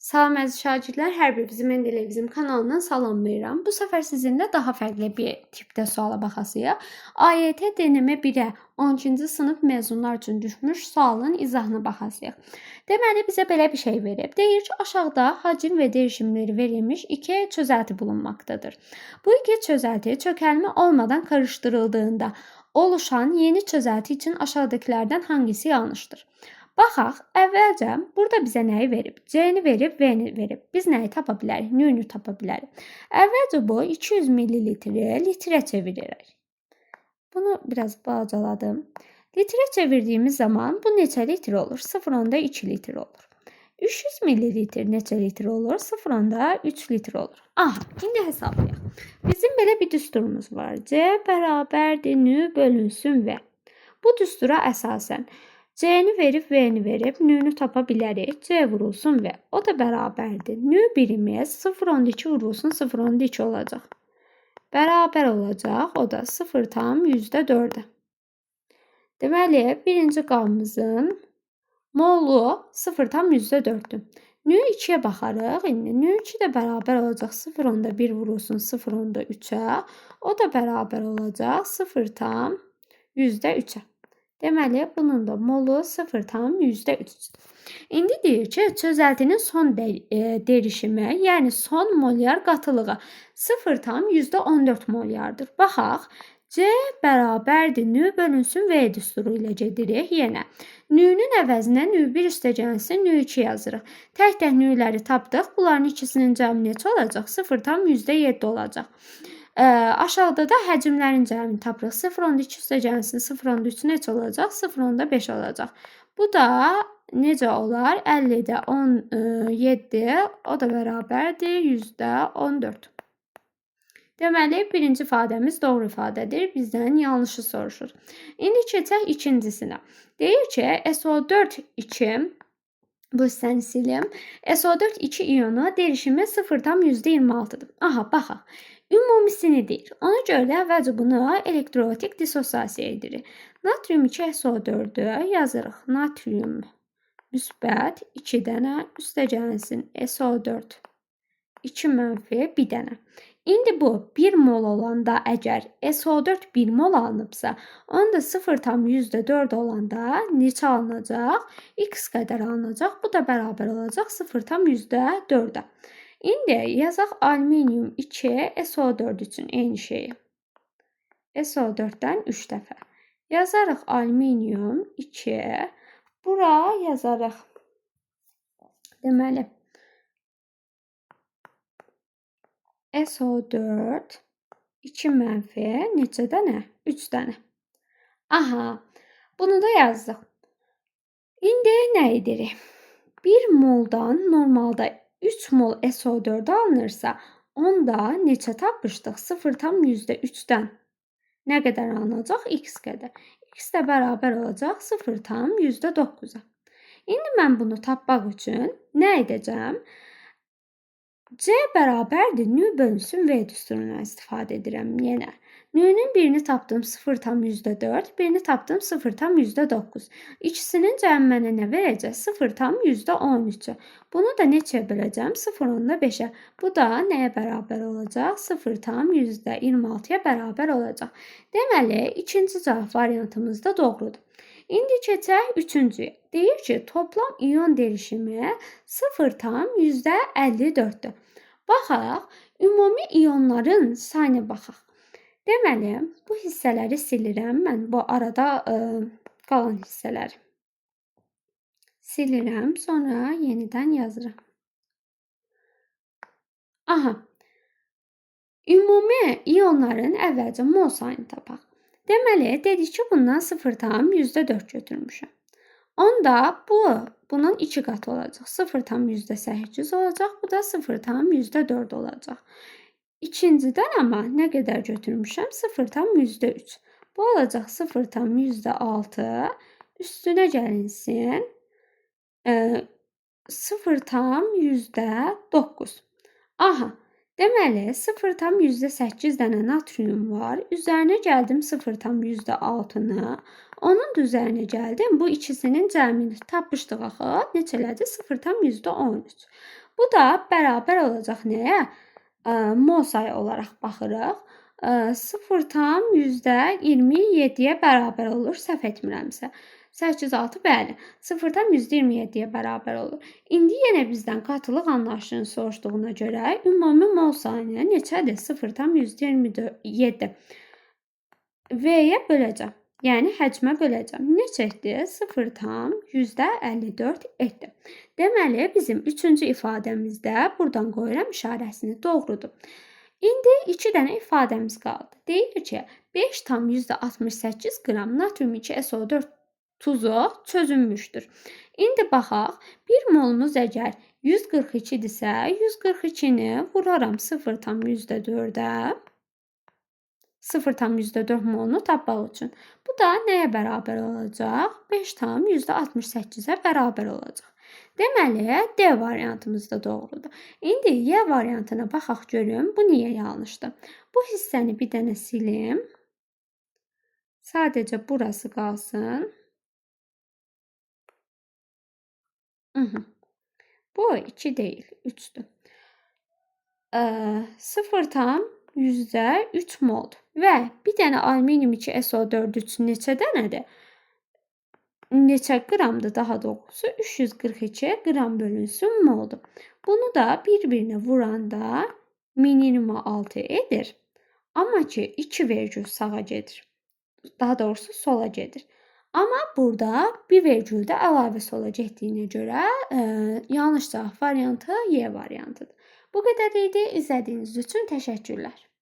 Salam əziz şagirdlər, hər birinizin Mən Televizim kanalından salamlayıram. Bu səfər sizinlə daha fərqli bir tipdə suala baxasıyıq. AYT deneme 1-ə 12-ci sınıf məzunlar üçün düşmüş sualın izahına baxasıyıq. Deməli, bizə belə bir şey verib. Deyir ki, aşağıda hacim və derişimləri verilmiş iki çözelti bulunmaktadır. Bu iki çözelti çökelme olmadan karıştırıldığında oluşan yeni çözelti için aşağıdakilerden hangisi yanlıştır? Baxaq, əvvəlcə burada bizə nəyi verib? C-ni verib, V-ni verib. Biz nəyi tapa bilərik? Nü-nü tapa bilərik. Əvvəlcə bu 200 millilitri litrə çevirərək. Bunu biraz balacaladım. Litrə çevirdiyimiz zaman bu neçə litr olur? 0,2 litr olur. 300 millilitr neçə litr olur? 0,3 litr olur. Aha, indi hesablayaq. Bizim belə bir düsturumuz var. C bərabərdir nü bölünsün V. Bu düstura əsasən C-ni verib, V-ni verib, nü-nü tapa bilərik. C vurulsun V. O da bərabərdir. Nü birimiz 0,2 vurulsun 0,2 olacaq. Bərabər olacaq. O da 0,4'ə. Deməli, birinci qabımızın molu 0,4'dür. Nü 2'yə baxarıq. İndi nü 2 də bərabər olacaq 0,1 vurulsun 0,3'ə. O da bərabər olacaq 0,3'ə. Deməli, bunun da molu 0,3. İndi deyir ki, çözeltinin son derişimi, yəni son molyar qatılığı 0,14 molyardır. Baxaq, C bərabərdir nü bölünsün V düsturu ilə gedirik. Yenə nü'nün əvəzinə nü1 üstəgəlsin nü2 yazırıq. Tək-tək nü'ləri tapdıq. Bunların ikisinin cəmi neçə olacaq? 0,7 olacaq. Aşağıda da həcmlərin cəmini tapırıq. 0,2 üstəgəlsin 0,3 neçə olacaq? 0,5 olacaq. Bu da necə olar? 50'də 17, o da bərabərdir %14. Deməli, birinci ifadəmiz doğru ifadədir. Bizdən yanlışı soruşur. İndi keçək ikincisinə. Deyir ki, SO4 2, bu hissəni silim. SO4 2 iyonu derişimi 0,26'dır. Aha, baxaq. Ümumisini deyir. Ona görə də əvvəlcə bunu elektrolitik dissosiasiya edirik. Natrium 2 SO4'ü yazırıq. Natrium müsbət 2 dənə üstəgəlsin SO4 2 mənfi 1 dənə. İndi bu 1 mol olanda əgər SO4 1 mol alınıbsa, onda 0,4 olanda neçə alınacaq? X qədər alınacaq. Bu da bərabər olacaq 0,4'ə. İndi yazaq alüminium 2 SO4 üçün eyni şeyi. SO4'dən 3 dəfə. Yazarıq alüminium 2. Bura yazarıq. Deməli, SO4 2 mənfi neçə dənə? 3 dənə. Aha, bunu da yazdıq. İndi nə edirik? 1 moldan normalda 3 mol SO4 alınırsa, onda neçə tapmışdıq? 0,3'dən nə qədər alınacaq? X qədər. X də bərabər olacaq 0,9'a. İndi mən bunu tapmaq üçün nə edəcəm? C bərabərdir nü bölünsün V düsturundan istifadə edirəm yenə. Nü'nün birini tapdım 0,4, birini tapdım 0,9. İkisinin cəmi mənə nə verəcək? 0,13. Bunu da neçəyə böləcəm? 0,5'ə. Bu da nəyə bərabər olacaq? 0,26'ya bərabər olacaq. Deməli, ikinci cavab variantımız da doğrudur. İndi keçək üçüncüyə. Deyir ki, toplam iyon derişimi 0,54'dür. Baxaq, ümumi iyonların sayına baxaq. Deməli, bu hissələri silirəm. Mən bu arada qalan hissələri silirəm. Sonra yenidən yazırım. Aha, ümumi iyonların əvvəlcə mol sayını tapaq. Deməli, dedik ki, bundan 0,4 götürmüşəm. Onda bunun 2 qatı olacaq. 0,8 olacaq. Bu da 0,4 olacaq. İkincidən amma nə qədər götürmüşəm? 0,3. Bu olacaq 0,6. Üstünə gəlinsin 0,9. Aha, deməli 0,8 dənə natrium var. Üzərinə gəldim 0,6'nı. Onun da üzərinə gəldim. Bu ikisinin cəmini tapmışdıq axı. Neçə elədi? 0,13. Bu da bərabər olacaq nəyə? Mol sayı olaraq baxırıq. 0,27-yə bərabər olur, səhv etmirəmsə. 806 bəli, 0,27-yə bərabər olur. İndi yenə bizdən qatılıq anlayışını soruşduğuna görə ümumi mol sayını neçədir? 0,127 V-yə böləcəm. Yəni həcmə böləcəm. Neçədir? 0,54 etdi. Deməli, bizim üçüncü ifadəmizdə buradan qoyuram işarəsini. Doğrudur. İndi 2 dənə ifadəmiz qaldı. Deyir ki, 5,68 qram natrium 2SO4 tuzu çözünmüşdür. İndi baxaq, 1 molumuz əgər 142-dirsə, 142-ni vuraram 0,4-ə. 0,4 molunu tapmaq üçün. Bu da nəyə bərabər olacaq? 5,68-ə bərabər olacaq. Deməli, D variantımız da doğrudur. İndi Y variantına baxaq görüm, bu niyə yanlışdır? Bu hissəni bir dənə silim. Sadəcə burası qalsın. Bu 2 deyil, 3'dür. 0,3 moldur. Və bir dənə alüminium 2SO4 üçün neçə dənədir? Neçə qramdır daha doğrusu? 342 qram bölünsün moldur. Bunu da bir-birinə vuranda minimuma 6 edir. Amma ki 2 vergül sağa gedir. Daha doğrusu sola gedir. Amma burada bir vergüldə əlavə sola getdiyinə görə yanlış cavab variantı Y variantıdır. Bu qədər idi. İzlədiyiniz üçün təşəkkürlər.